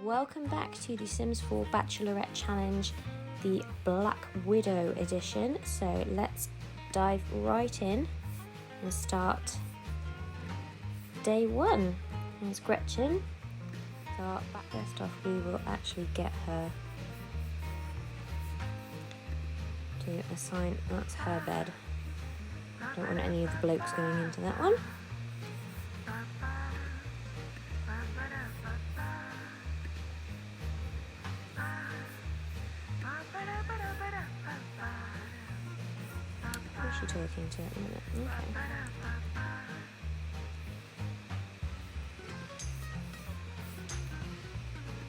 Welcome back to the Sims 4 Bachelorette Challenge, the Black Widow edition. So let's dive right in and start day one. Here's Gretchen. First off, we will actually get her to assign, that's her bed. Don't want any of the blokes going into that one. Who's she talking to at the minute? Okay.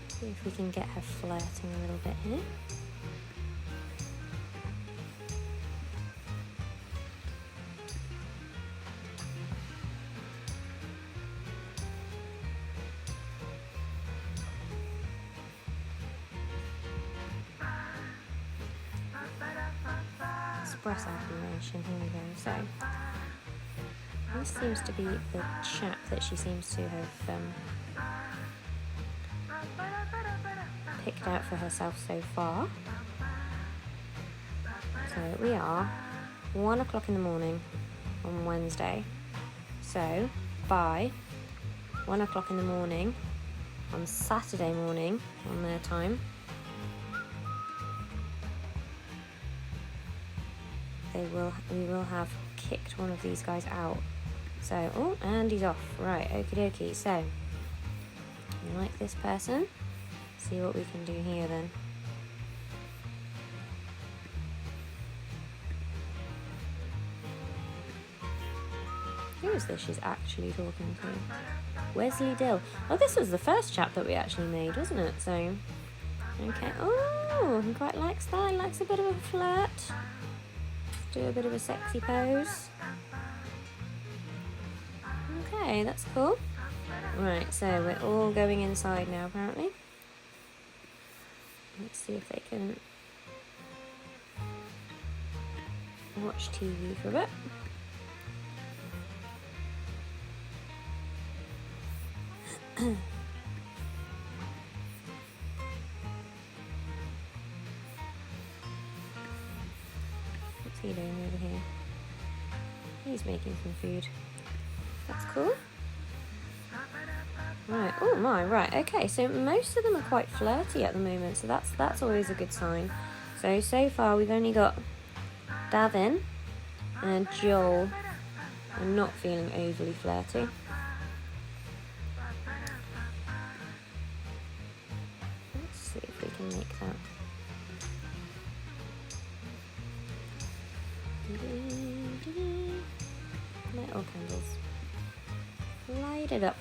See if we can get her flirting a little bit here. Express admiration, here we go. So this seems to be the chap that she seems to have picked out for herself so far. So we are 1 o'clock in the morning on Wednesday. So by 1 o'clock in the morning on Saturday morning on their time, we will have kicked one of these guys out. So, oh, and he's off. Right, okie dokie. So, I like this person. See what we can do here then. Who is this she's actually talking to? Wesley Dill. Oh, this was the first chap that we actually made, wasn't it? So, okay. Oh, he quite likes that. He likes a bit of a flirt. Do a bit of a sexy pose. Okay, that's cool. Right, so we're all going inside now, apparently. Let's see if they can watch TV for a bit. What's he doing over here? He's making some food. That's cool. Right, oh my, right, okay, so most of them are quite flirty at the moment, so that's always a good sign. So far we've only got Davin and Joel are not feeling overly flirty. Let's see if we can make that. Little candles. Light it up.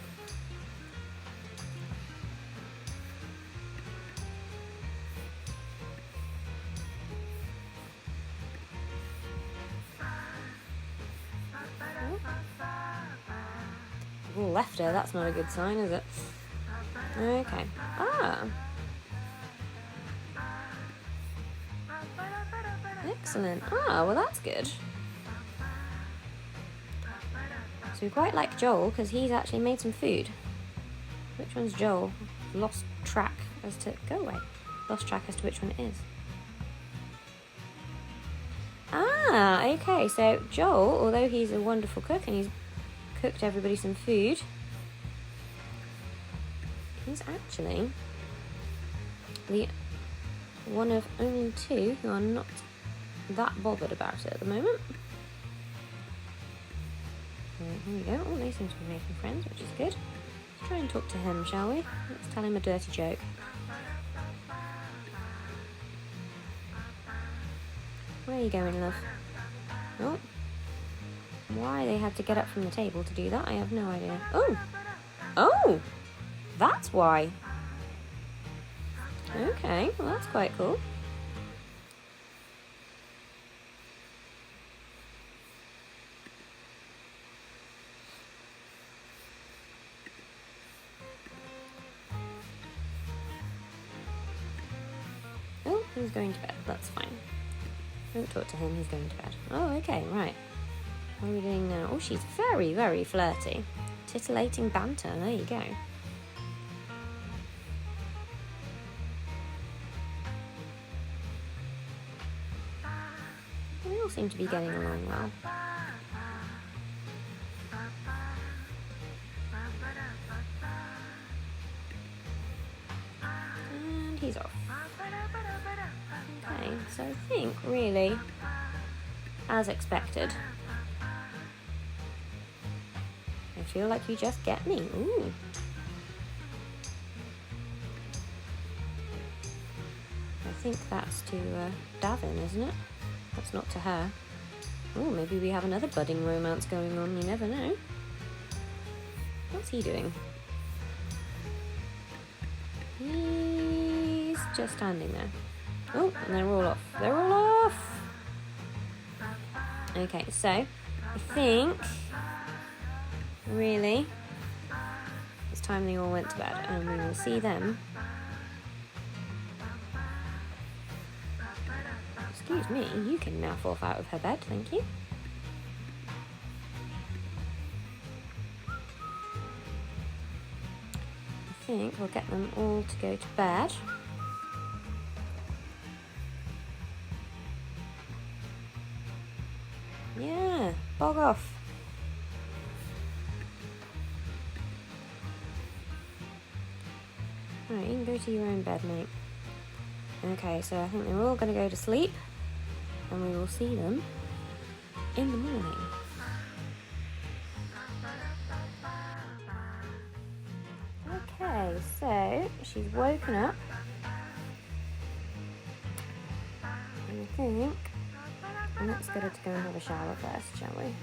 Oh, left her, that's not a good sign, is it? Okay. Ah. Excellent. Ah, well that's good. So we quite like Joel because he's actually made some food. Which one's Joel? Lost track as to... Go away. Lost track as to which one it is. Ah, okay. So Joel, although he's a wonderful cook and he's cooked everybody some food, he's actually the one of only two who are not that bothered about it at the moment. Here we go. Oh, they seem to be making friends, which is good. Let's try and talk to him, shall we? Let's tell him a dirty joke. Where are you going, love? Oh. Why they had to get up from the table to do that, I have no idea. Oh! Oh! That's why. Okay, well that's quite cool. Oh, he's going to bed. That's fine. Don't talk to him, he's going to bed. Oh, okay, right. What are we doing now? Oh, she's very, very flirty. Titillating banter, there you go. all seem to be getting along well. And he's off. Okay, so I think really, as expected. I feel like you just get me. Ooh. I think that's to Davin, isn't it? That's not to her. Oh, maybe we have another budding romance going on. You never know. What's he doing? He's just standing there. Oh, and they're all off. They're all off! Okay, so I think, really, it's time they all went to bed, and we will see them. Excuse me, you can now fall out of her bed, thank you. I think we'll get them all to go to bed. Yeah, bog off. Alright, you can go to your own bed, mate. Okay, so I think they're all going to go to sleep, and we will see them in the morning. Okay, so she's woken up, and I think, let's get her to go and have a shower first, shall we?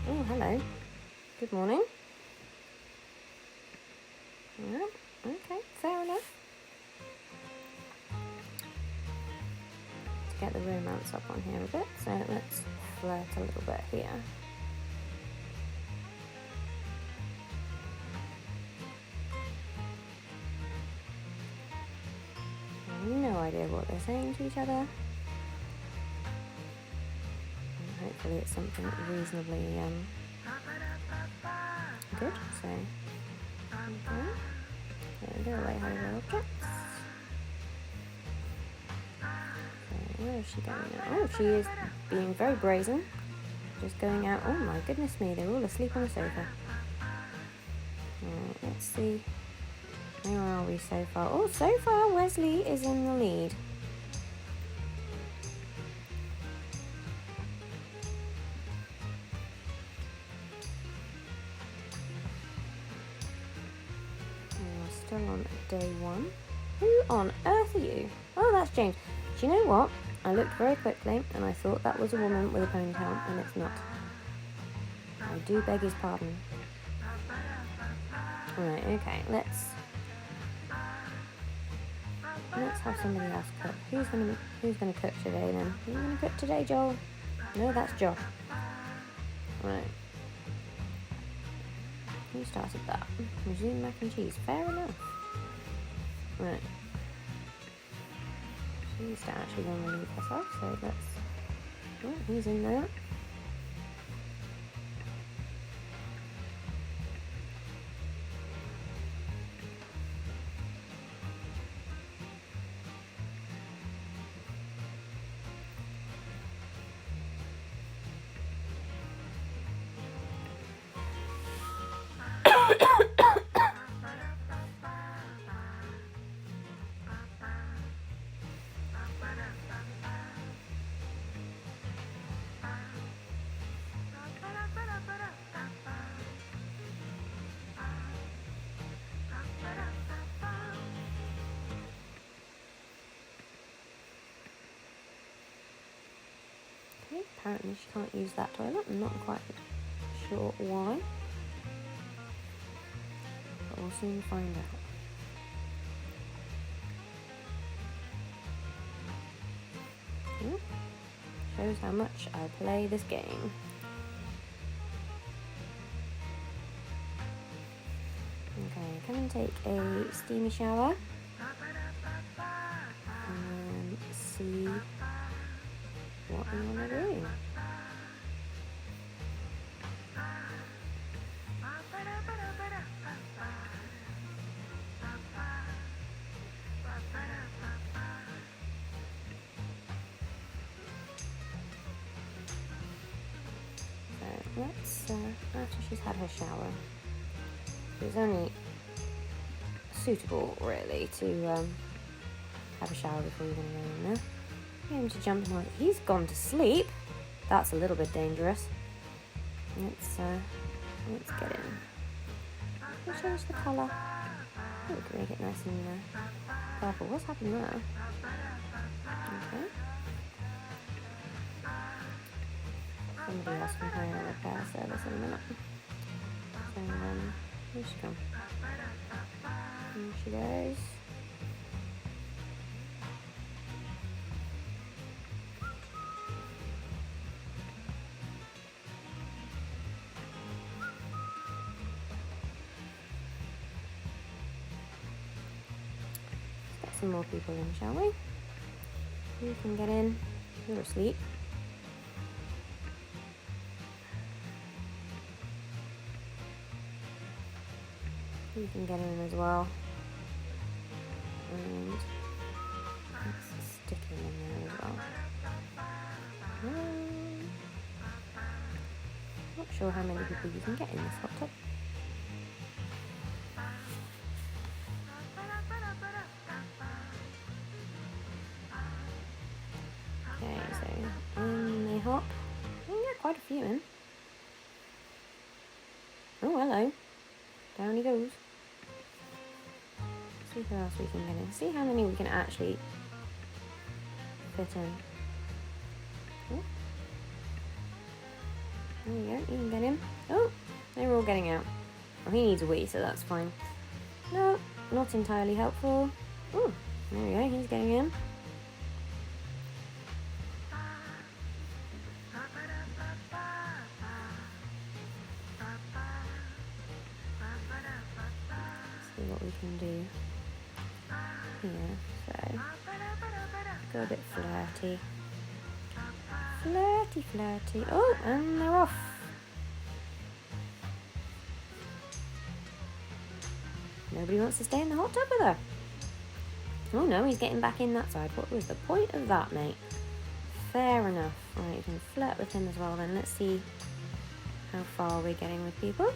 Oh, hello. Good morning. Yeah, okay, fair enough. Let's get the romance up on here a bit, so let's flirt a little bit here. No idea what they're saying to each other. And hopefully it's something reasonably good, so okay. Go away, hello little cats. So where is she going now? Oh, she is being very brazen. Just going out. Oh my goodness me, they're all asleep on the sofa. Alright, let's see. Where are we so far? Oh, so far Wesley is in the lead. We're still on day one. Who on earth are you? Oh, that's James. Do you know what? I looked very quickly and I thought that was a woman with a ponytail, and it's not. I do beg his pardon. Right, okay, let's have somebody else cook. Who's gonna cook today then? Are you gonna cook today, Joel? No, that's Josh. Right. Who started that? Resume mac and cheese. Fair enough. Right. She's actually gonna relieve herself, so let's. Oh, he's in there. Okay, apparently she can't use that toilet. I'm not quite sure why, but we'll soon find out. Yeah. Shows how much I play this game. Okay, come and take a steamy shower and see what you want to do. let's, after she's had her shower, it's only suitable, really, to have a shower before you're going to go in there. Get him to jump in. He's gone to sleep. That's a little bit dangerous. Let's get in. We'll change the colour. Oh, we can make it nice and purple. What's happened there? Okay. Somebody else can hire a repair service in a minute. So, where's she gone? There she goes. Let's get some more people in, shall we? You can get in. You're asleep. You can get in as well. And let's stick him in there as well. Not sure how many people you can get in this hot tub. Okay, so in they hop. You can get quite a few in. Oh, hello. Down he goes. See who else we can get in. See how many we can actually fit in. Oh. There you go, you can get him. Oh, they're all getting out. Oh, he needs a wee, so that's fine. No, not entirely helpful. Oh, there we go, he's getting in. See what we can do here. So, go a bit flirty. Flirty, flirty. Oh, and they're off. Nobody wants to stay in the hot tub with her. Oh no, he's getting back in that side. What was the point of that, mate? Fair enough. Alright, you can flirt with him as well then. Let's see how far we're getting with people.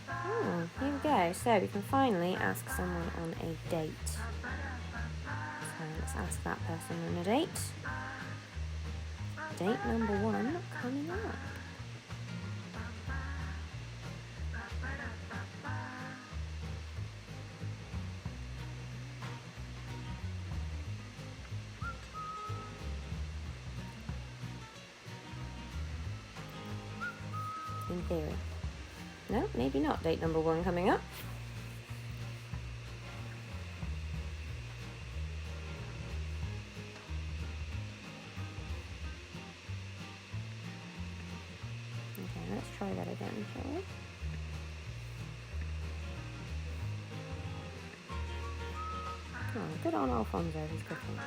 Oh, here we go. So we can finally ask someone on a date. So let's ask that person on a date. Date number 1 coming up. In theory. No, maybe not. Date number 1 coming up. Okay, let's try that again, shall we? Oh, good on Alfonso, he's cooking.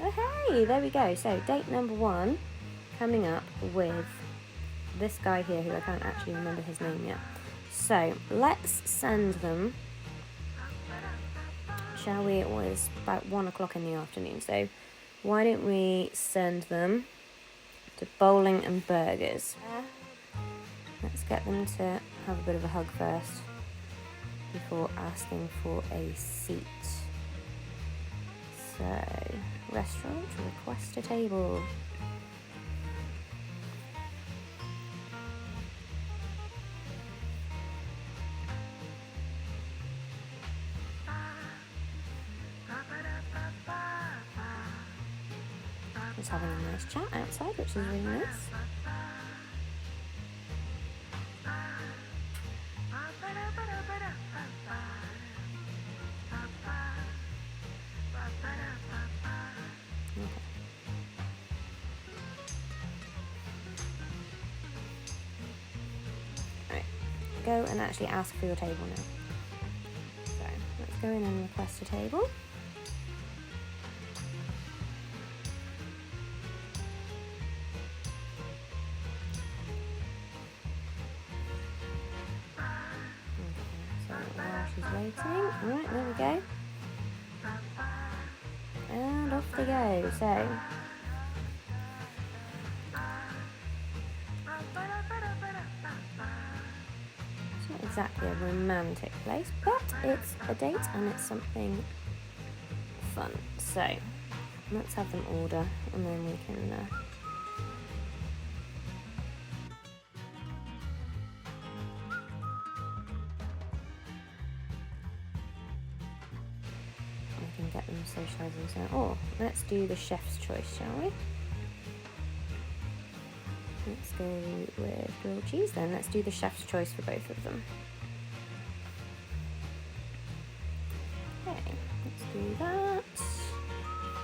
Oh, hey, there we go. So, date number 1 coming up with this guy here who I can't actually remember his name yet. So, let's send them, shall we? It was about 1 o'clock in the afternoon. So, why don't we send them to bowling and burgers? Let's get them to have a bit of a hug first before asking for a seat. So, restaurant, request a table. Just having a nice chat outside, which is really nice. Okay. Right, go and actually ask for your table now. So, let's go in and request a table. Alright, there we go. And off they go. So it's not exactly a romantic place, but it's a date and it's something fun. So let's have them order and then we can get them socialising. So, oh, let's do the chef's choice, shall we? Let's go with grilled cheese then. Let's do the chef's choice for both of them. Okay, let's do that.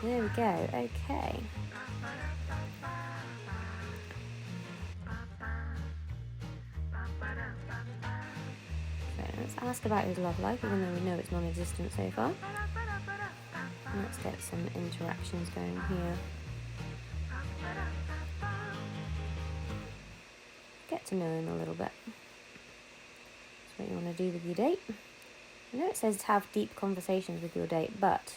There we go, okay. So let's ask about his love life, even though we know it's non-existent so far. Let's get some interactions going here. Get to know him a little bit. That's what you want to do with your date. I know it says to have deep conversations with your date, but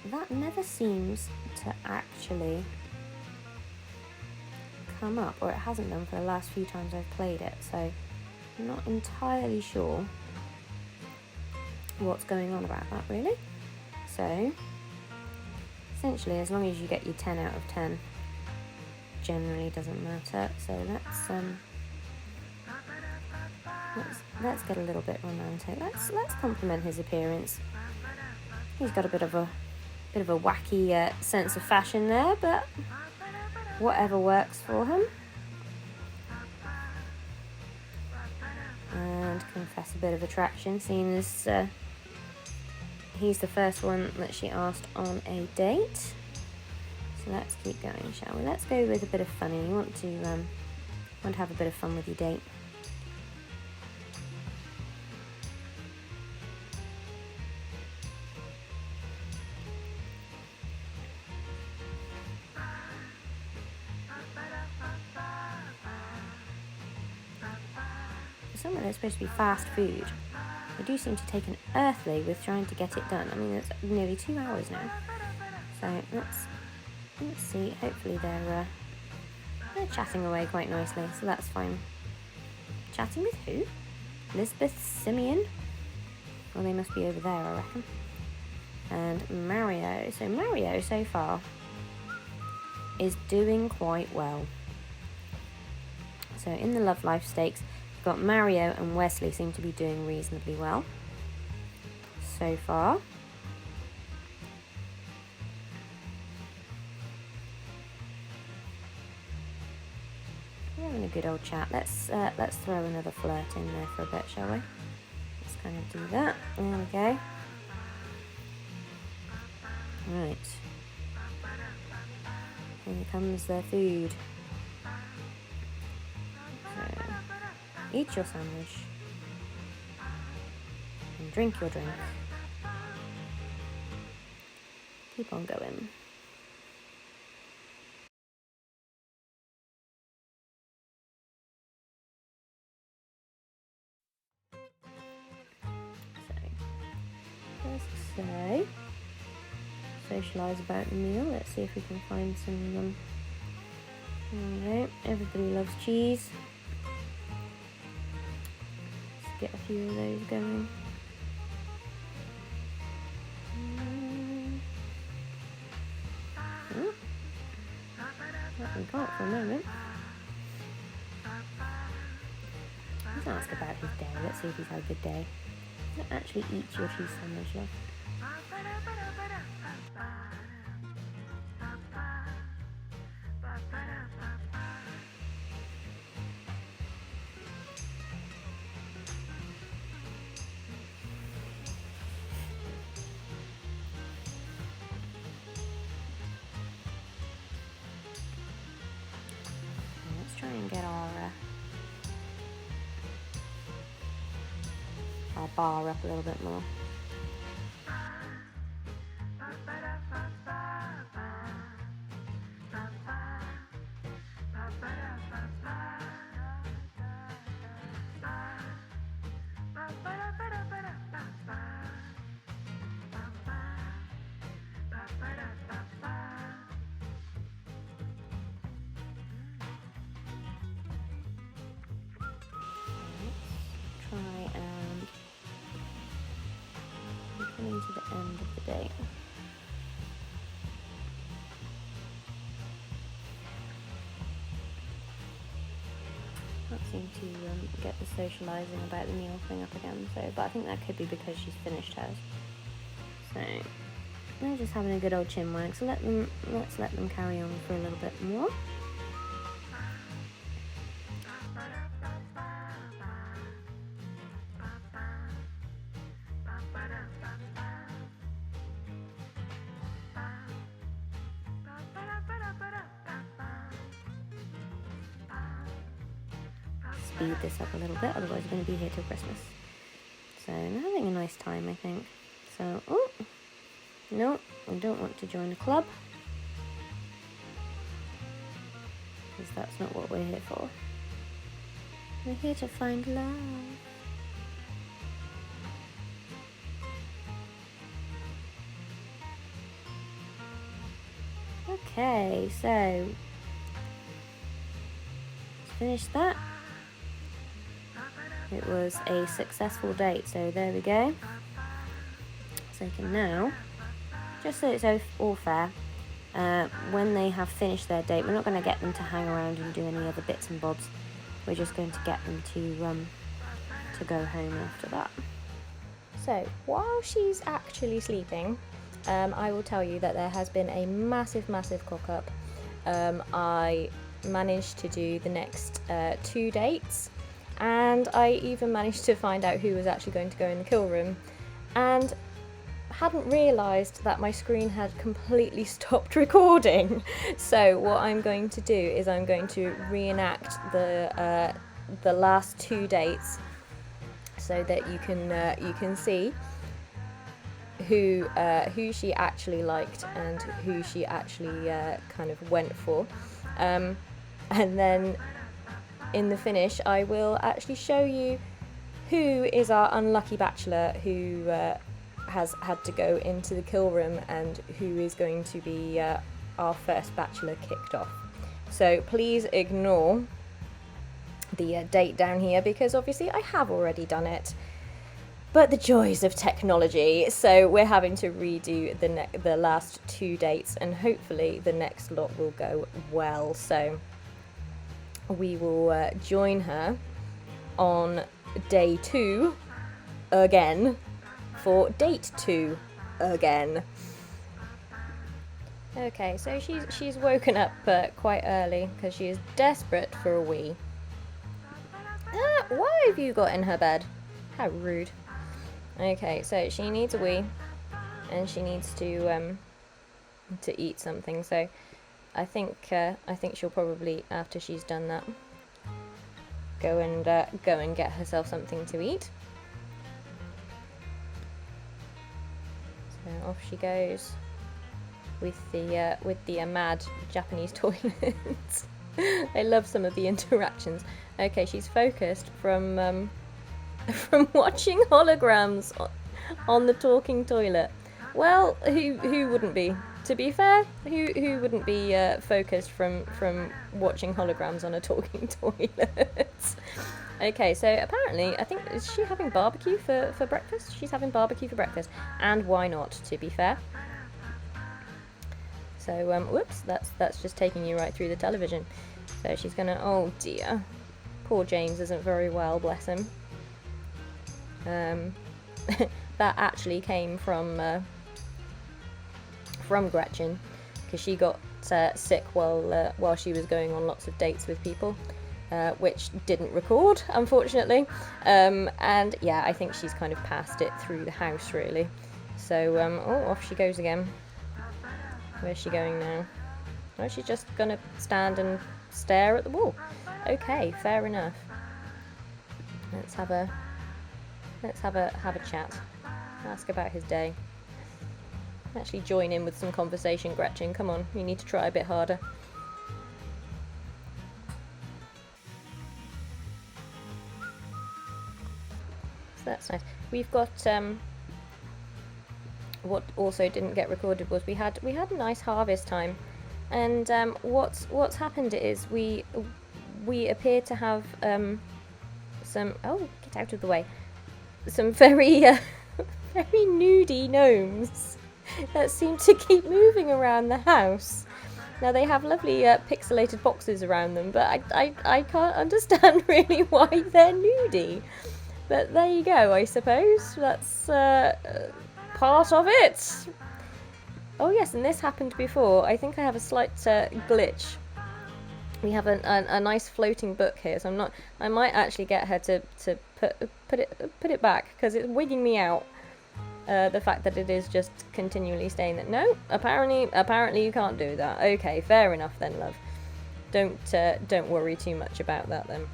that never seems to actually come up, or it hasn't done for the last few times I've played it, so I'm not entirely sure what's going on about that, really. So essentially, as long as you get your 10 out of 10, generally doesn't matter. So let's get a little bit romantic. Let's compliment his appearance. He's got a bit of a wacky sense of fashion there, but whatever works for him. And confess a bit of attraction, seeing as he's the first one that she asked on a date. So let's keep going, shall we? Let's go with a bit of funny. You want to have a bit of fun with your date. For someone that's supposed to be fast food, they do seem to take an earthly with trying to get it done. I mean, it's nearly 2 hours now. So let's see. Hopefully they're chatting away quite nicely, so that's fine. Chatting with who? Elizabeth Simeon? Well, they must be over there, I reckon. And Mario. So Mario, so far, is doing quite well. So in the love life stakes, we've got Mario and Wesley seem to be doing reasonably well so far. We're having a good old chat. Let's throw another flirt in there for a bit, shall we? Let's kind of do that. There we go. Right. Here comes their food. So, eat your sandwich and drink your drink. Keep on going. So, let's socialise about the meal. Let's see if we can find some. There we go. Everybody loves cheese. Let's get a few of those going. That we can't for a moment. Let's ask about his day. Let's see if he's had a good day. Don't actually eat your cheese sandwich, love. Let's try and get our bar up a little bit more. try and I'm coming to the end of the date. Can't seem to get the socialising about the meal thing up again, so but I think that could be because she's finished hers. So they're just having a good old chin wag, so let's let them carry on for a little bit more. Speed this up a little bit, otherwise we're going to be here till Christmas. So they're having a nice time, I think. So, oh, no, we don't want to join a club, because that's not what we're here for. We're here to find love. Okay, so let's finish that. It was a successful date, so there we go. So they can now, just so it's all fair, when they have finished their date, we're not going to get them to hang around and do any other bits and bobs. We're just going to get them to go home after that. So while she's actually sleeping, I will tell you that there has been a massive cock up. I managed to do the next 2 dates, and I even managed to find out who was actually going to go in the kill room, and hadn't realised that my screen had completely stopped recording. So what I'm going to do is I'm going to reenact the last 2 dates so that you can see who she actually liked and who she actually kind of went for, and then in the finish I will actually show you who is our unlucky bachelor who has had to go into the kill room and who is going to be our first bachelor kicked off. So please ignore the date down here, because obviously I have already done it. But the joys of technology, so we're having to redo the last 2 dates, and hopefully the next lot will go well. So we will join her on day 2 again for date 2 again. Okay, so she's woken up quite early because she is desperate for a wee. Why have you got in her bed? How rude. Okay, so she needs a wee, and she needs to eat something. So I think she'll probably, after she's done that, go and get herself something to eat. So off she goes with the mad Japanese toilet. I love some of the interactions. Okay, she's focused from watching holograms on the talking toilet. Well, who wouldn't be? To be fair, who wouldn't be focused from watching holograms on a talking toilet? Okay, so apparently, I think, is she having barbecue for breakfast? She's having barbecue for breakfast, and why not, to be fair? So, whoops, that's just taking you right through the television. So she's gonna, oh dear, poor James isn't very well, bless him. That actually came from Gretchen, because she got sick while she was going on lots of dates with people, which didn't record, unfortunately. And yeah, I think she's kind of passed it through the house, really. So, oh, off she goes again. Where's she going now? Oh, she's just gonna stand and stare at the wall. Okay, fair enough. Let's have a chat. Ask about his day. Actually join in with some conversation, Gretchen. Come on, you need to try a bit harder. So that's nice. We've got what also didn't get recorded was we had a nice harvest time, and what's happened is we appear to have some. Oh, get out of the way. Some very, very nudie gnomes that seem to keep moving around the house. Now they have lovely pixelated boxes around them, but I can't understand really why they're nudie. But there you go, I suppose. That's part of it. Oh yes, and this happened before. I think I have a slight glitch. We have a nice floating book here, so I might actually get her to put it back, because it's wigging me out. The fact that it is just continually staying that. No, apparently you can't do that. Okay, fair enough then, love. Don't worry too much about that then.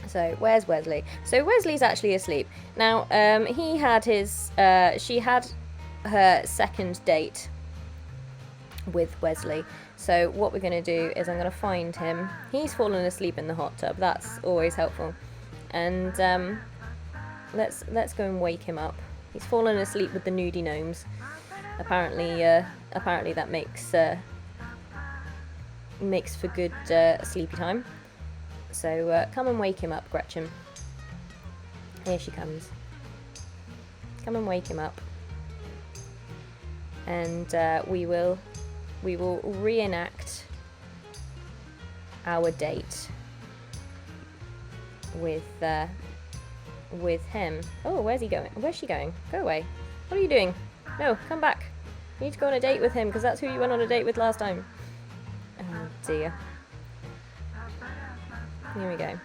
So where's Wesley? So Wesley's actually asleep now. He had she had her second date with Wesley. So what we're going to do is I'm going to find him. He's fallen asleep in the hot tub. That's always helpful. And let's go and wake him up. He's fallen asleep with the nudie gnomes. Apparently that makes for good sleepy time. So come and wake him up, Gretchen. Here she comes. Come and wake him up. And we will reenact our date with him. Oh, where's he going? Where's she going? Go away. What are you doing? No, come back. You need to go on a date with him, because that's who you went on a date with last time. Oh dear. Here we go.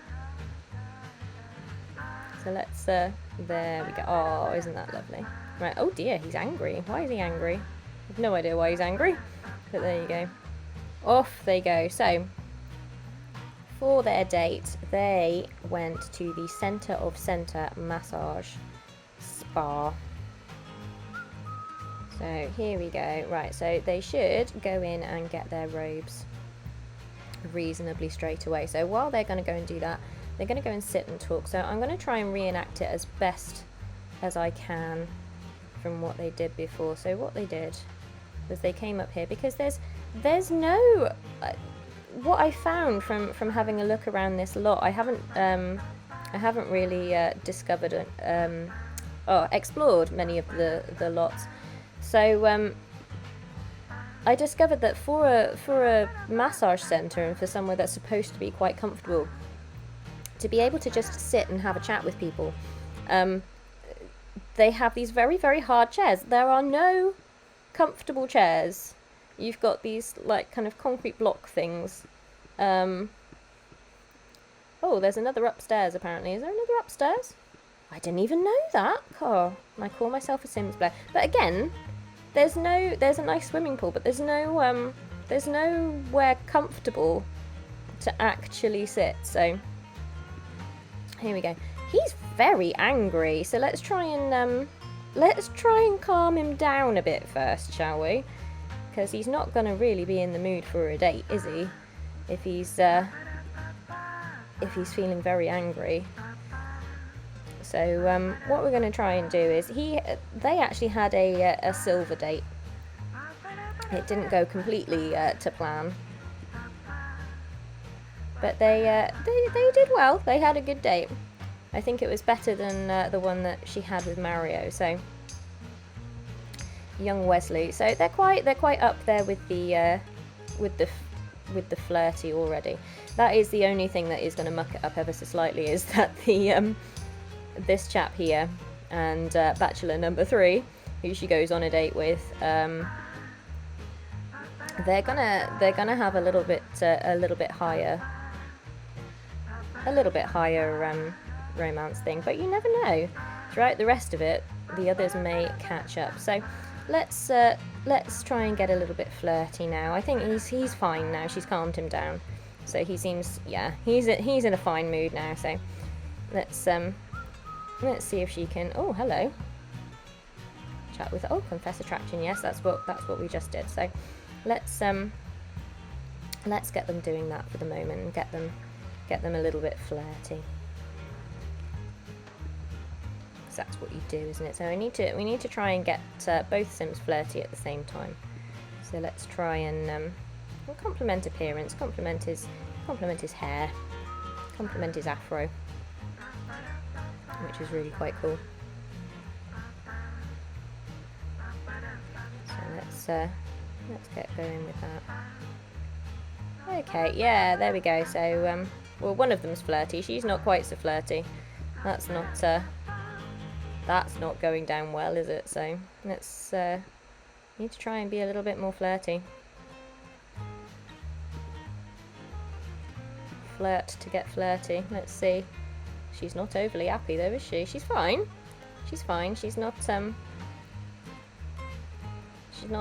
So let's there we go. Oh, isn't that lovely? Right. Oh dear, he's angry. Why is he angry? I have no idea why he's angry. But there you go. Off they go. So, for their date, they went to the Centre of Centre Massage Spa. So, here we go. Right, so they should go in and get their robes reasonably straight away. So, while they're going to go and do that, they're going to go and sit and talk. So, I'm going to try and reenact it as best as I can from what they did before. So, what they did was they came up here, because there's no what I found from having a look around this lot. I haven't really discovered explored many of the lots. So I discovered that for a massage centre, and for somewhere that's supposed to be quite comfortable, to be able to just sit and have a chat with people, they have these very, very hard chairs. There are no comfortable chairs. You've got these like kind of concrete block things. Oh, there's another upstairs apparently. Is there another upstairs? I didn't even know that. Oh, I call myself a Sims player. But again, there's a nice swimming pool, but there's nowhere comfortable to actually sit. So here we go. He's very angry. So let's try and calm him down a bit first, shall we? Because he's not going to really be in the mood for a date, is he? If he's feeling very angry. So what we're going to try and do is they actually had a silver date. It didn't go completely to plan, but they did well. They had a good date. I think it was better than the one that she had with Mario. So young Wesley. So they're quite up there with the flirty already. That is the only thing that is going to muck it up ever so slightly, is that the this chap here and bachelor number 3, who she goes on a date with, they're gonna have a little bit higher romance thing. But you never know. Throughout the rest of it, the others may catch up. So let's try and get a little bit flirty now. I think he's fine now. She's calmed him down, so he seems, yeah, he's in a fine mood now. So let's see if she can. Oh, hello. Chat with. Oh, confess attraction. Yes, that's what we just did. So let's get them doing that for the moment and get them a little bit flirty. That's what you do, isn't it? So we need to try and get both Sims flirty at the same time. So let's try and compliment appearance, compliment his hair, compliment his afro. which is really quite cool. So let's get going with that. Okay, yeah, there we go. So well, one of them's flirty. She's not quite so flirty. That's not going down well, is it? So let's need to try and be a little bit more flirty. Flirt to get flirty. Let's see. She's not overly happy though, is she? She's fine. She's fine. She's not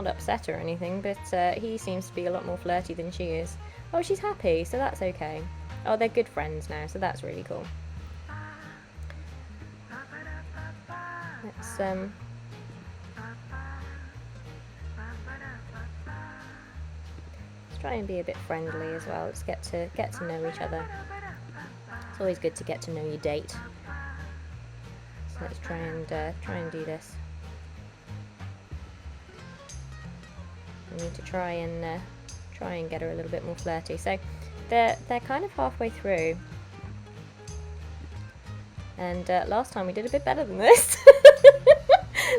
upset or anything, but he seems to be a lot more flirty than she is. Oh, she's happy, so that's okay. Oh, they're good friends now, so that's really cool. Let's try and be a bit friendly as well. Let's get to know each other. It's always good to get to know your date. So let's try and do this. We need to try and get her a little bit more flirty. So they're kind of halfway through, and last time we did a bit better than this.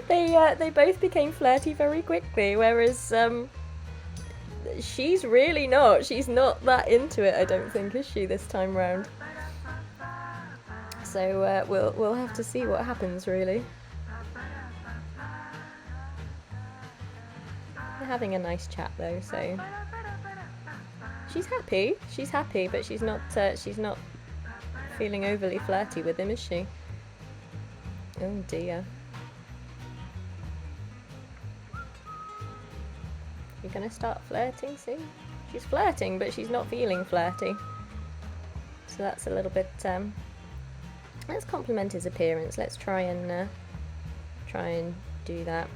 They both became flirty very quickly, whereas she's really not. She's not that into it, I don't think, is she, this time round? So we'll have to see what happens, really. They're having a nice chat though, so she's happy. She's happy, but she's not feeling overly flirty with him, is she? Oh dear. You're gonna start flirting soon? She's flirting, but she's not feeling flirty. So that's a little bit. Let's compliment his appearance. Let's try and do that.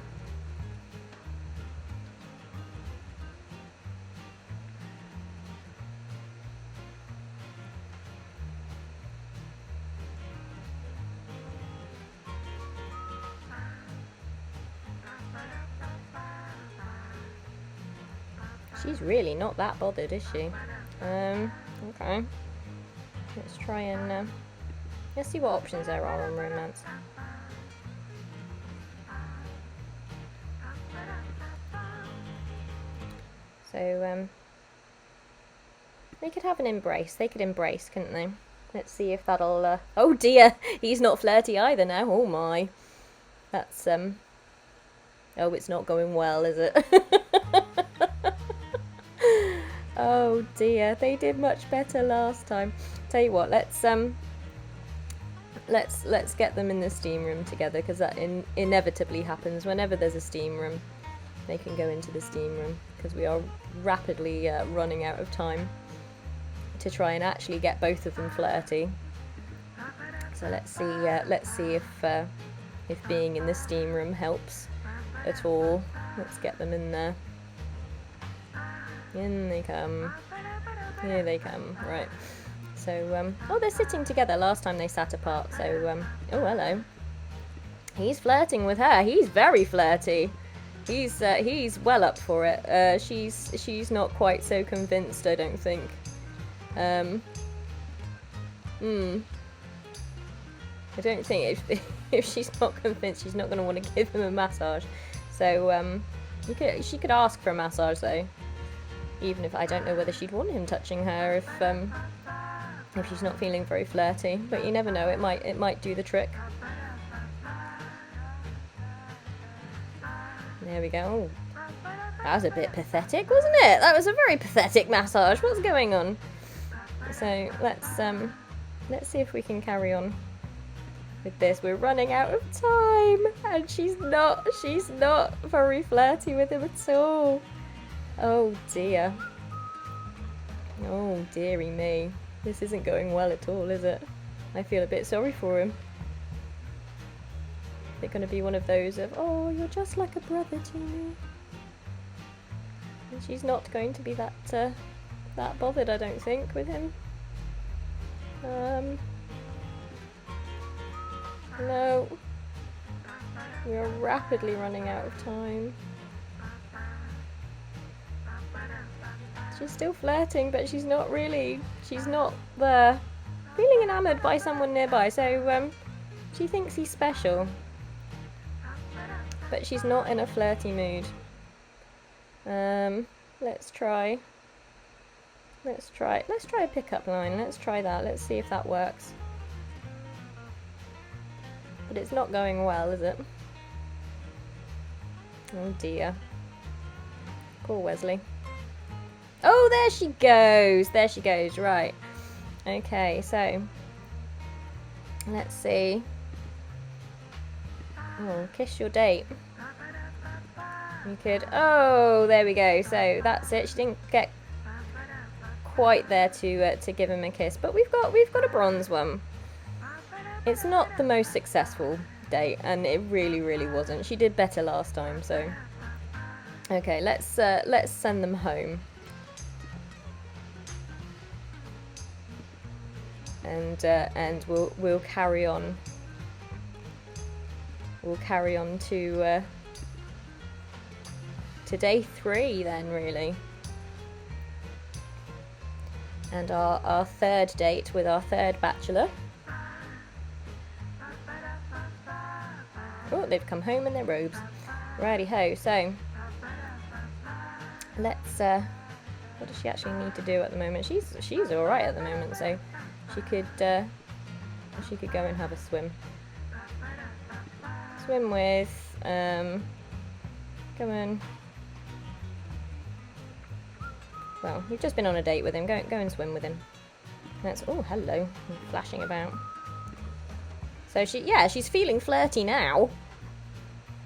She's really not that bothered, is she? Okay. Let's try and let's see what options there are on romance. So they could have an embrace. They could embrace, couldn't they? Let's see if that'll. Oh dear, he's not flirty either now. Oh my, that's Oh, it's not going well, is it? Oh dear, they did much better last time. Tell you what, let's get them in the steam room together, because that inevitably happens whenever there's a steam room. They can go into the steam room, because we are rapidly running out of time to try and actually get both of them flirty. So let's see if being in the steam room helps at all. Let's get them in there. In they come. Here they come. Right. So, oh, they're sitting together. Last time they sat apart. So, oh, hello. He's flirting with her. He's very flirty. He's well up for it. She's not quite so convinced, I don't think. I don't think if she's not convinced, she's not going to want to give him a massage. So, she could ask for a massage though. Even if I don't know whether she'd want him touching her if she's not feeling very flirty, but you never know, it might do the trick. There we go. Oh, that was a bit pathetic, wasn't it? That was a very pathetic massage. What's going on? So let's see if we can carry on with this. We're running out of time, and she's not very flirty with him at all. Oh dear. Oh dearie me. This isn't going well at all, is it? I feel a bit sorry for him. Is it going to be one of those of, oh, you're just like a brother to me? And she's not going to be that bothered, I don't think, with him. No. We are rapidly running out of time. She's still flirting, but she's not feeling enamoured by someone nearby. So She thinks he's special. But she's not in a flirty mood. Let's try a pickup line. Let's try that. Let's see if that works. But it's not going well, is it? Oh dear. Poor Wesley. Oh, there she goes. There she goes. Right. Okay, so let's see. Oh, kiss your date. You could. Oh, there we go. So that's it. She didn't get quite there to give him a kiss, but we've got a bronze one. It's not the most successful date, and it really wasn't. She did better last time, so okay. Let's send them home, and we'll carry on. We'll carry on to day 3 then, really. And our third date with our third bachelor. Oh, they've come home in their robes. Righty ho, so let's what does she actually need to do at the moment? She's alright at the moment, so she could go and have a swim. Swim with come on. Well, you've just been on a date with him. Go and swim with him. That's oh hello, I'm flashing about. So she's feeling flirty now.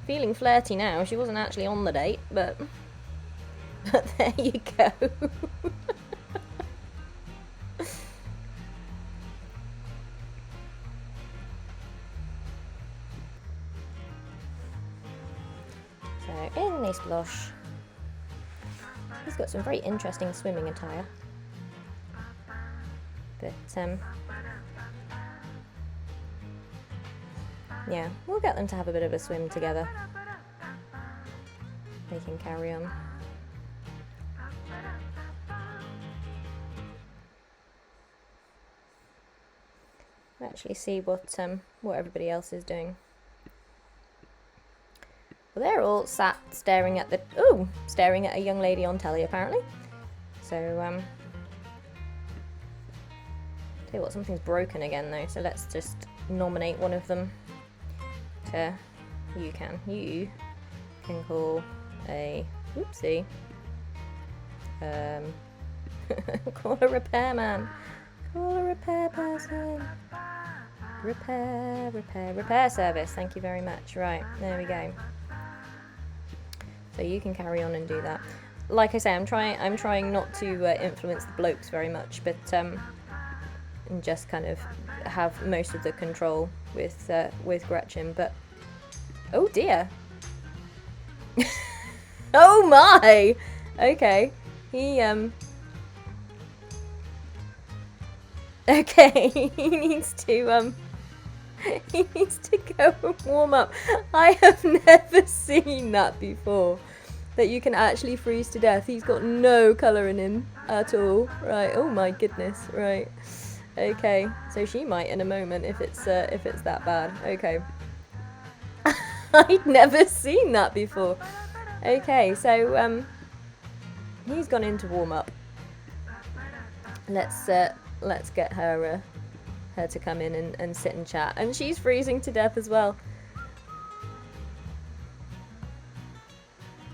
Feeling flirty now. She wasn't actually on the date, but there you go. So in this blush. He's got some very interesting swimming attire. But, yeah, we'll get them to have a bit of a swim together. They can carry on. Actually see what everybody else is doing. Well, they're all sat staring at a young lady on telly, apparently. So, tell you what, something's broken again though, so let's just nominate one of them to, you can call a, whoopsie, call a repairman, call a repair person, repair service, thank you very much. Right, there we go. So you can carry on and do that. Like I say, I'm trying not to influence the blokes very much, but and just kind of have most of the control with Gretchen. But oh dear, oh my, okay, he okay, he needs to go and warm up. I have never seen that before, that you can actually freeze to death. He's got no colour in him at all. Right, oh my goodness, right. Okay, so she might in a moment if it's that bad. Okay. I'd never seen that before. Okay, so he's gone in to warm up. Let's get her to come in and sit and chat. And she's freezing to death as well.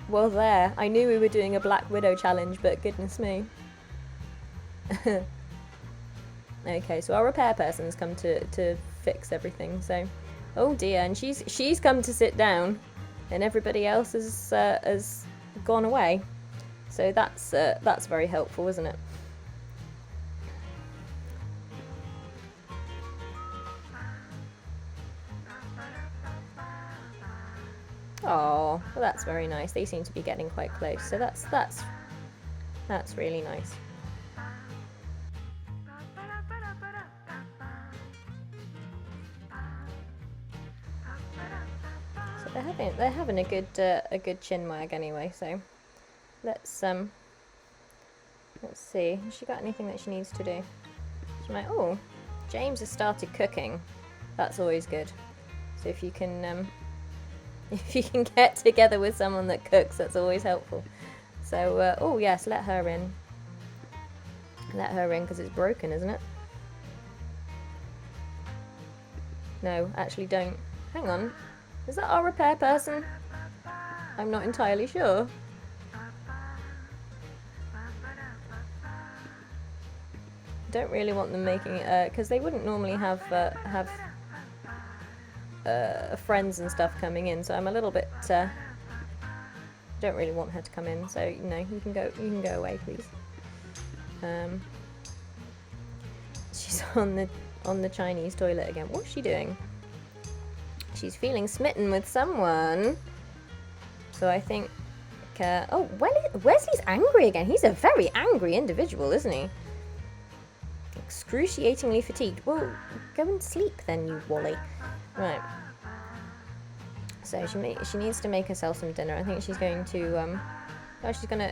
Well there, I knew we were doing a Black Widow challenge, but goodness me. Okay, so our repair person's come to fix everything, so oh dear, and she's come to sit down and everybody else has gone away. So that's very helpful, isn't it? Oh, well, that's very nice. They seem to be getting quite close, so that's really nice. So they're having a good chin wag anyway. So let's see. Has she got anything that she needs to do? She might. Oh, James has started cooking. That's always good. So if you can get together with someone that cooks, that's always helpful. So oh yes, let her in. Let her in because it's broken, isn't it? No, actually don't. Hang on. Is that our repair person? I'm not entirely sure. Don't really want them making it because they wouldn't normally have friends and stuff coming in, so I'm a little bit don't really want her to come in, so you can go away, please. She's on the Chinese toilet again. What's she doing? She's feeling smitten with someone, so I think oh, Wesley's angry again. He's a very angry individual, isn't he? Excruciatingly fatigued. Well, go and sleep then, you Wally. Right. So she needs to make herself some dinner. I think she's going to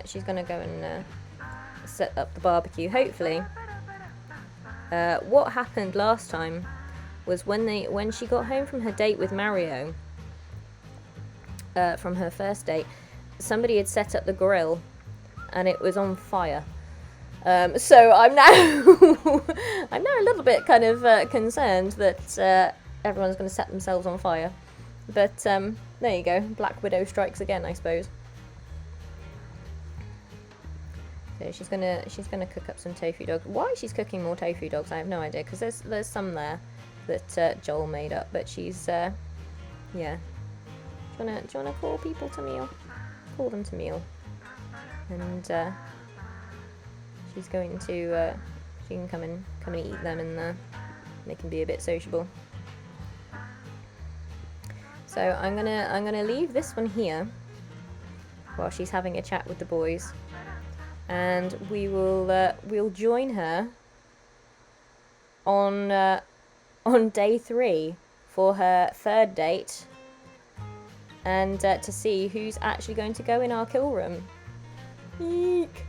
she's gonna go and set up the barbecue. Hopefully. What happened last time was when she got home from her date with Mario, from her first date, somebody had set up the grill and it was on fire. So I'm now I'm now a little bit kind of concerned that everyone's going to set themselves on fire. But there you go, Black Widow strikes again, I suppose. So she's gonna cook up some tofu dogs. Why she's cooking more tofu dogs, I have no idea. Because there's some there that Joel made up, but she's yeah. Do you wanna call people to meal? Call them to meal, and she's going to she can come and eat them, and they can be a bit sociable. So I'm gonna leave this one here while she's having a chat with the boys, and we'll join her on day 3 for her third date, and to see who's actually going to go in our kill room. Eek.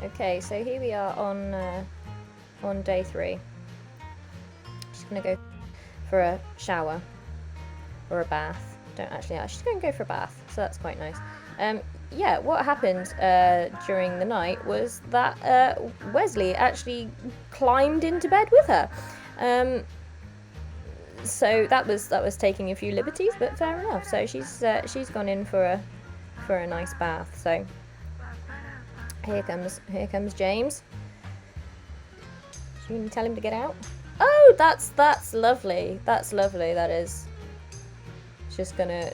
Okay, so here we are on day 3. She's gonna go for a shower or a bath. She's gonna go for a bath, so that's quite nice. Yeah, what happened during the night was that Wesley actually climbed into bed with her. So that was taking a few liberties, but fair enough. So she's gone in for a nice bath. So here comes James. Should we tell him to get out? Oh, that's lovely. That's lovely. That is. She's gonna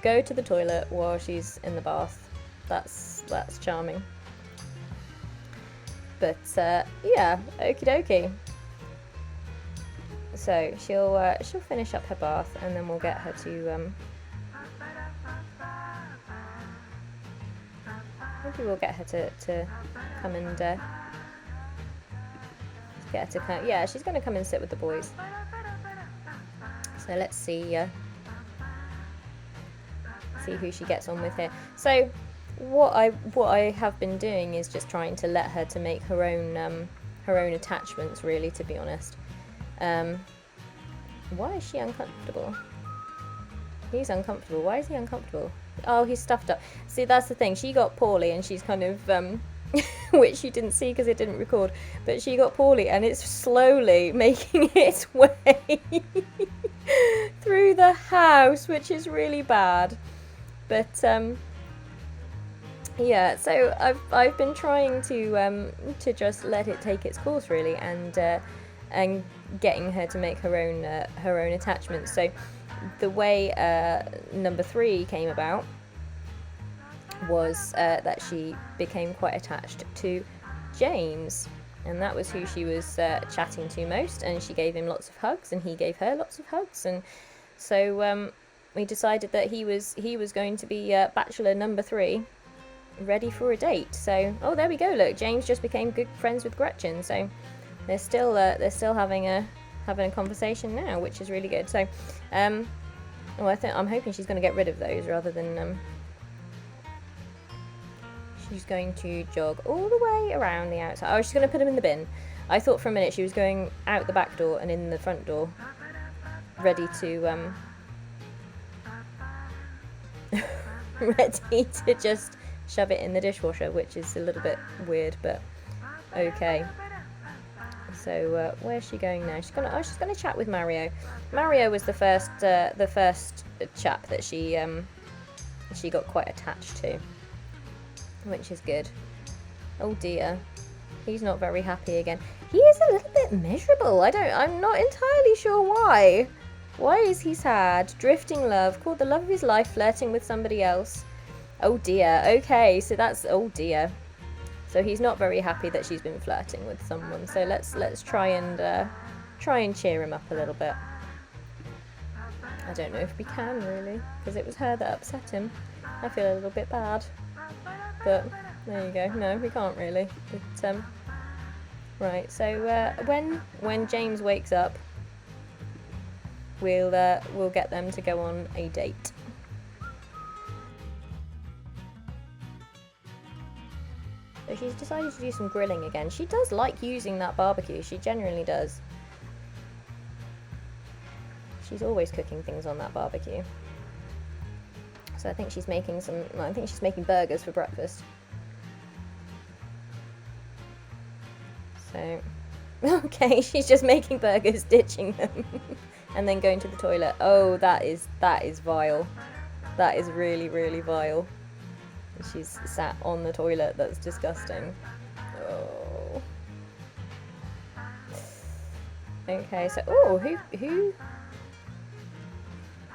go to the toilet while she's in the bath. That's charming. But yeah, okie dokie. So she'll finish up her bath, and then we'll get her to maybe we'll get her to come and get her to come. Yeah, she's gonna come and sit with the boys. So let's see who she gets on with here. So what I have been doing is just trying to let her to make her own attachments, really, to be honest. Why is she uncomfortable? He's uncomfortable. Why is he uncomfortable? Oh, he's stuffed up. See, that's the thing. She got poorly, and she's kind of which you didn't see because it didn't record, but she got poorly, and it's slowly making its way through the house, which is really bad. But yeah, so I've been trying to just let it take its course, really, and getting her to make her own attachments. So the way number 3 came about was that she became quite attached to James, and that was who she was chatting to most, and she gave him lots of hugs, and he gave her lots of hugs, and so we decided that he was going to be bachelor number 3, ready for a date. So oh, there we go. Look, James just became good friends with Gretchen. So they're still having a conversation now, which is really good. So I'm hoping she's going to get rid of those rather than she's going to jog all the way around the outside. Oh, she's going to put them in the bin. I thought for a minute she was going out the back door and in the front door, ready to ready to just shove it in the dishwasher, which is a little bit weird, but okay. So where's she going now? She's gonna chat with Mario. Mario was the first chap that she got quite attached to, which is good. Oh dear, he's not very happy again. He is a little bit miserable. I'm not entirely sure why. Why is he sad? Drifting love, called the love of his life, flirting with somebody else. Oh dear. Okay, so that's, oh dear. So he's not very happy that she's been flirting with someone. So let's try and cheer him up a little bit. I don't know if we can really, because it was her that upset him. I feel a little bit bad, but there you go. No, we can't really. But, right. So when James wakes up, we'll get them to go on a date. So she's decided to do some grilling again. She does like using that barbecue. She genuinely does. She's always cooking things on that barbecue. So I think she's making burgers for breakfast. So, okay, she's just making burgers, ditching them, and then going to the toilet. Oh, that is vile. That is really, really vile. She's sat on the toilet. That's disgusting. Oh. Okay, so who?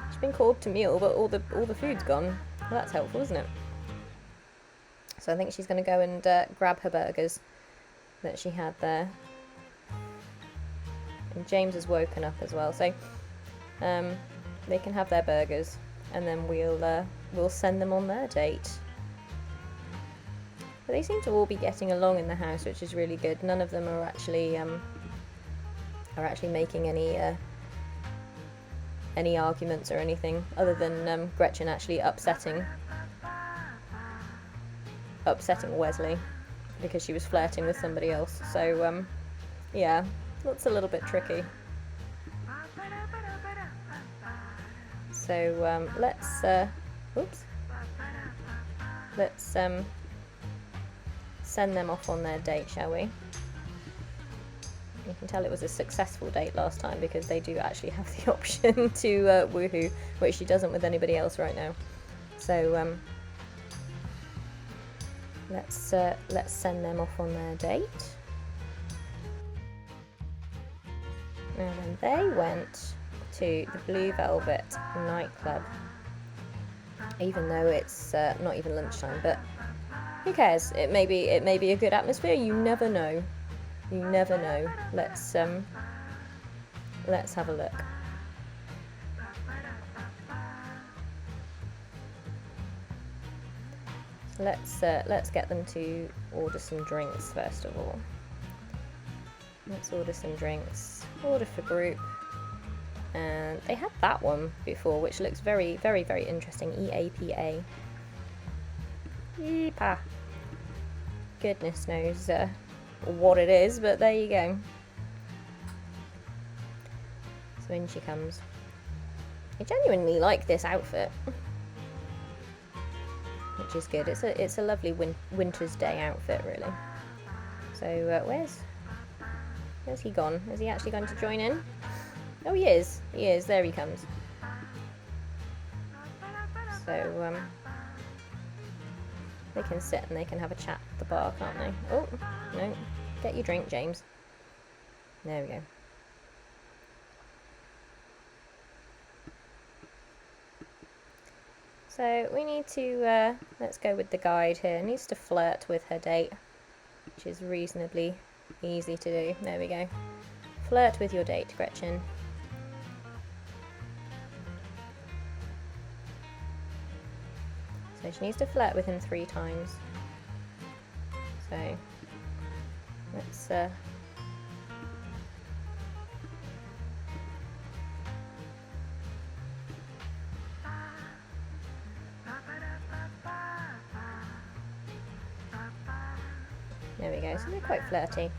She's been called to meal, but all the food's gone. Well, that's helpful, isn't it? So I think she's going to go and grab her burgers that she had there. And James has woken up as well, so they can have their burgers, and then we'll send them on their date. But they seem to all be getting along in the house, which is really good. None of them are actually making any arguments or anything, other than Gretchen actually upsetting Wesley because she was flirting with somebody else. So yeah, that's a little bit tricky. So let's send them off on their date, shall we? You can tell it was a successful date last time because they do actually have the option to woohoo, which she doesn't with anybody else right now. So let's send them off on their date. And then they went to the Blue Velvet nightclub, even though it's not even lunchtime. But who cares? It may be a good atmosphere. You never know. You never know. Let's have a look. Let's get them to order some drinks first of all. Let's order some drinks. Order for group. And they had that one before, which looks very, very, very interesting. EAPA. Yeepa. Goodness knows what it is, but there you go. So in she comes. I genuinely like this outfit, which is good. It's a lovely winter's day outfit, really. So where's he gone? Is he actually going to join in? Oh, he is. He is. There he comes. So they can sit and they can have a chat at the bar, can't they? Oh, no. Get your drink, James. There we go. So we need to, let's go with the guide here. Needs to flirt with her date, which is reasonably easy to do. There we go. Flirt with your date, Gretchen. So she needs to flirt with him 3 times. So let's there we go. So they're quite flirty.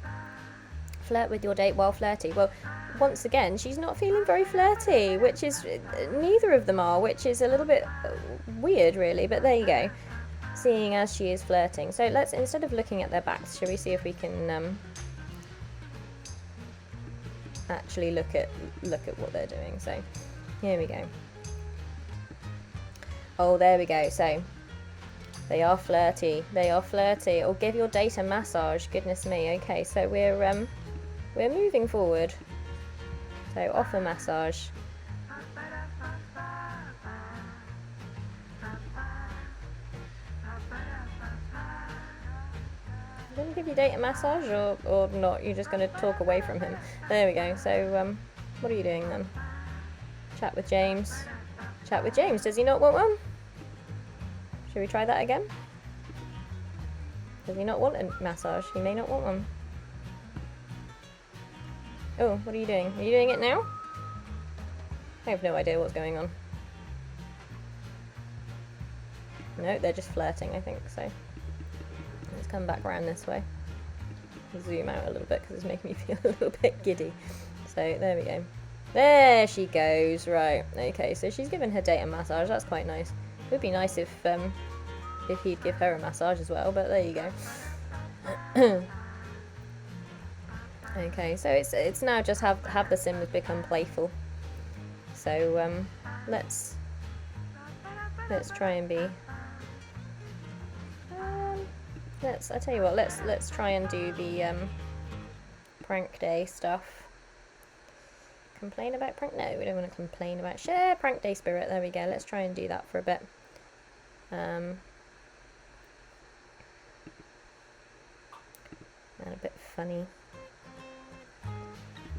Flirt with your date while flirty. Well, once again, she's not feeling very flirty, which is, neither of them are, which is a little bit weird, really, but there you go. Seeing as she is flirting. So let's, instead of looking at their backs, shall we see if we can actually look at what they're doing. So here we go. Oh, there we go. So they are flirty. They are flirty. Or give your date a massage. Goodness me. Okay, so we're moving forward. So offer massage. Are you going to give your date a massage or not? You're just going to talk away from him. There we go. So what are you doing then? Chat with James. Chat with James. Does he not want one? Should we try that again? Does he not want a massage? He may not want one. Oh, what are you doing? Are you doing it now? I have no idea what's going on. No, they're just flirting, I think, so. Let's come back around this way. Zoom out a little bit because it's making me feel a little bit giddy. So, there we go. There she goes. Right, okay, so she's given her date a massage. That's quite nice. It would be nice if he'd give her a massage as well, but there you go. Okay, so it's now just have the Sims become playful. So let's try and be. I tell you what. Let's try and do the prank day stuff. Complain about prank? No, we don't want to complain about. Share prank day spirit. There we go. Let's try and do that for a bit. And a bit funny.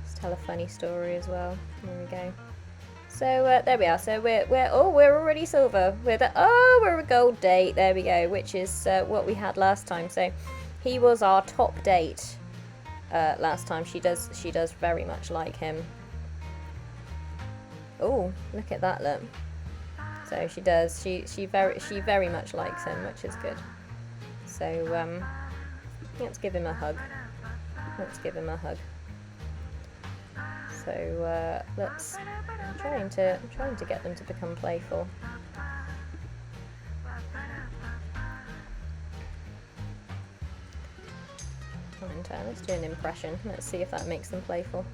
Let's tell a funny story as well. There we go. So there we are. So we're already silver. We're a gold date. There we go. Which is what we had last time. So he was our top date last time. She does very much like him. Oh, look at that look. So she does. She very much likes him, which is good. So let's give him a hug. Let's give him a hug. So I'm trying to get them to become playful. And let's do an impression. Let's see if that makes them playful.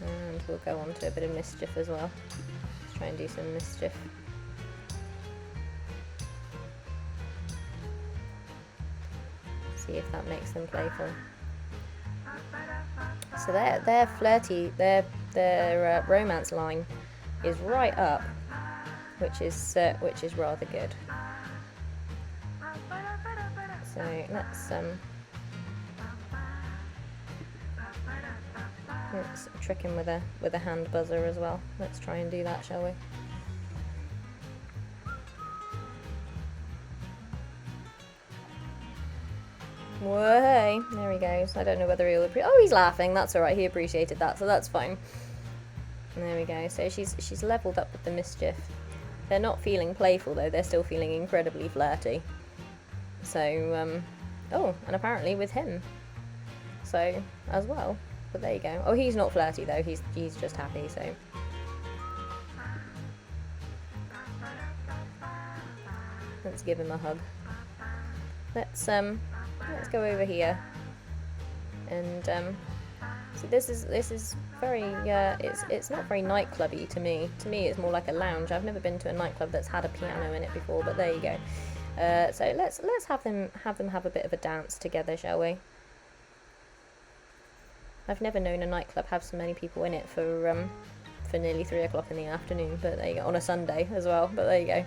And we'll go on to a bit of mischief as well. Let's try and do some mischief. See if that makes them playful. So their flirty, their romance line is right up, which is rather good. So let's trick him with a hand buzzer as well. Let's try and do that, shall we? Whoa, there he goes. I don't know whether he'll appreciate. Oh, he's laughing. That's all right. He appreciated that, so that's fine. And there we go. So she's leveled up with the mischief. They're not feeling playful though. They're still feeling incredibly flirty. So oh, and apparently with him. So as well. But there you go. Oh, he's not flirty though. He's just happy. So. Let's give him a hug. Let's go over here, and so this is very it's not very nightclubby to me. To me, it's more like a lounge. I've never been to a nightclub that's had a piano in it before, but there you go. So let's have them have a bit of a dance together, shall we? I've never known a nightclub have so many people in it for nearly 3 o'clock in the afternoon, but there you go, on a Sunday as well. But there you go.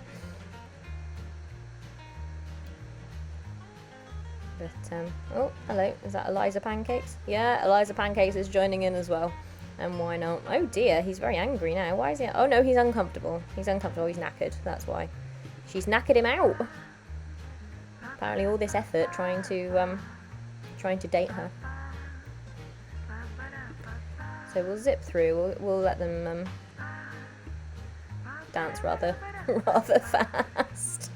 But, oh, hello, is that Eliza Pancakes? Yeah, Eliza Pancakes is joining in as well. And why not? Oh dear, he's very angry now. Why is he? Oh no, he's uncomfortable. He's uncomfortable, he's knackered, that's why. She's knackered him out. Apparently all this effort trying to date her. So we'll zip through, we'll let them dance rather fast.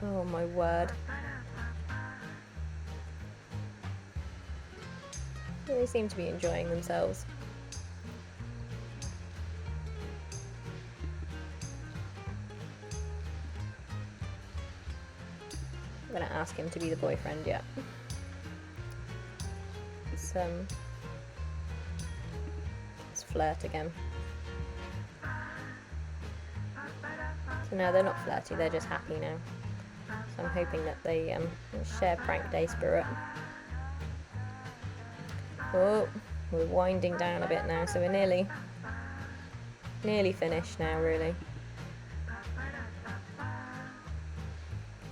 Oh my word. They seem to be enjoying themselves. I'm gonna ask him to be the boyfriend, yeah. Let's flirt again. So now they're not flirty, they're just happy now. So I'm hoping that they share prank day spirit. Oh, we're winding down a bit now, so we're nearly finished now, really.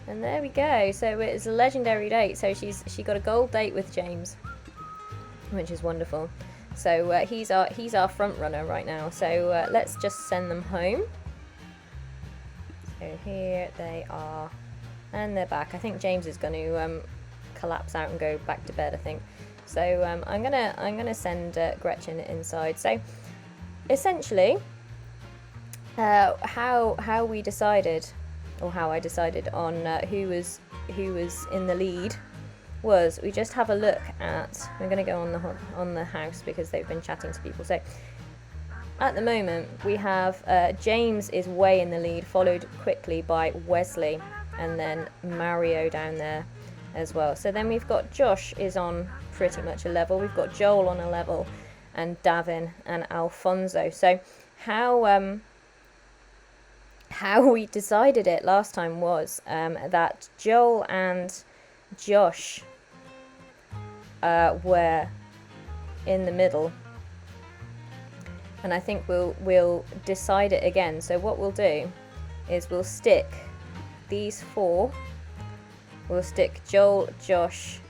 And there we go. So it's a legendary date. So she got a gold date with James, which is wonderful. So he's our front runner right now. So let's just send them home. So here they are, and they're back. I think James is going to collapse out and go back to bed, I think. So I'm gonna send Gretchen inside. So essentially, how we decided, or how I decided on who was in the lead, was we just have a look at. We're gonna go on the house because they've been chatting to people. So at the moment we have James is way in the lead, followed quickly by Wesley, and then Mario down there as well. So then we've got Josh is on pretty much a level. We've got Joel on a level, and Davin and Alfonso. So how we decided it last time was that Joel and Josh were in the middle, and I think we'll decide it again. So what we'll do is we'll stick these four. We'll stick Joel, Josh,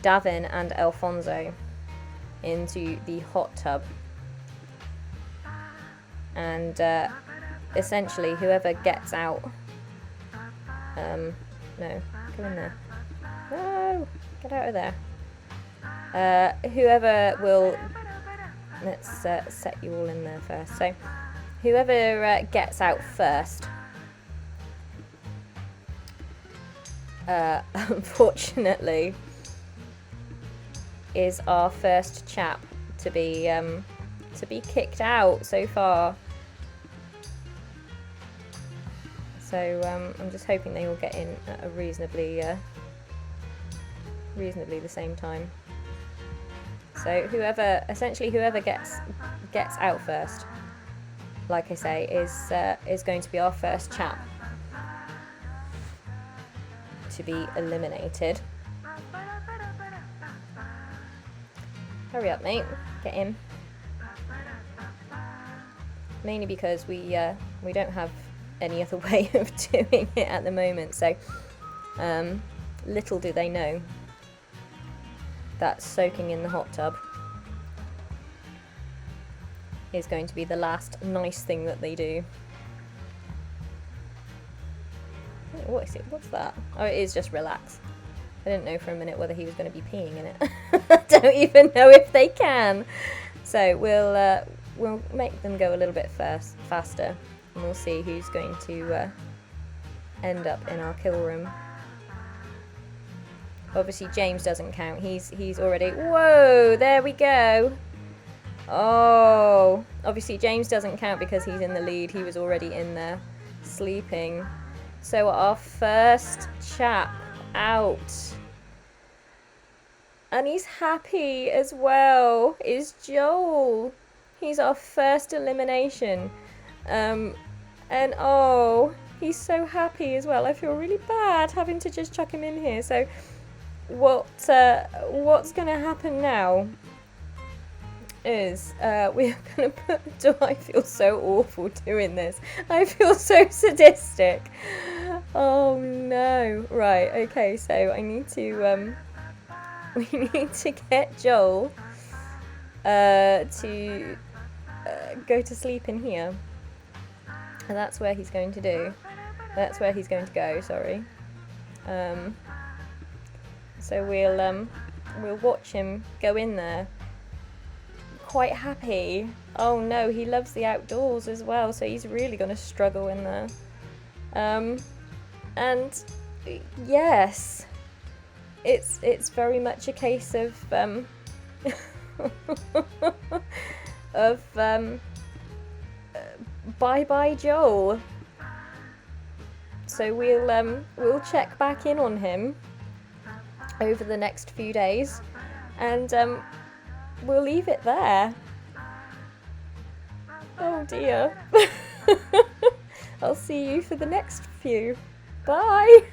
Davin and Alfonso into the hot tub, and essentially whoever gets out, no, go in there, no, get out of there, whoever will, let's set you all in there first. So whoever gets out first, unfortunately, is our first chap to be kicked out so far. So I'm just hoping they all get in at a reasonably the same time. So whoever gets out first, like I say, is going to be our first chap to be eliminated. Hurry up, mate. Get in. Mainly because we don't have any other way of doing it at the moment. So little do they know that soaking in the hot tub is going to be the last nice thing that they do. What is it? What's that? Oh, it is just relax. I didn't know for a minute whether he was going to be peeing in it. I don't even know if they can. So we'll make them go a little bit faster, and we'll see who's going to end up in our kill room. Obviously James doesn't count. He's already, whoa, there we go. Oh, obviously James doesn't count because he's in the lead. He was already in there sleeping. So our first chap out, and he's happy as well, is Joel. He's our first elimination, and oh, he's so happy as well. I feel really bad having to just chuck him in here. So what's going to happen now is we're going to put, I feel so awful doing this. I feel so sadistic. Oh no. Right, okay, so I need to we need to get Joel to go to sleep in here. And that's where he's going to do. That's where he's going to go, sorry. So we'll watch him go in there. Quite happy. Oh no, he loves the outdoors as well, so he's really going to struggle in there. And yes, it's very much a case of bye Joel. So we'll check back in on him over the next few days, and we'll leave it there. Oh dear. I'll see you for the next few. Bye!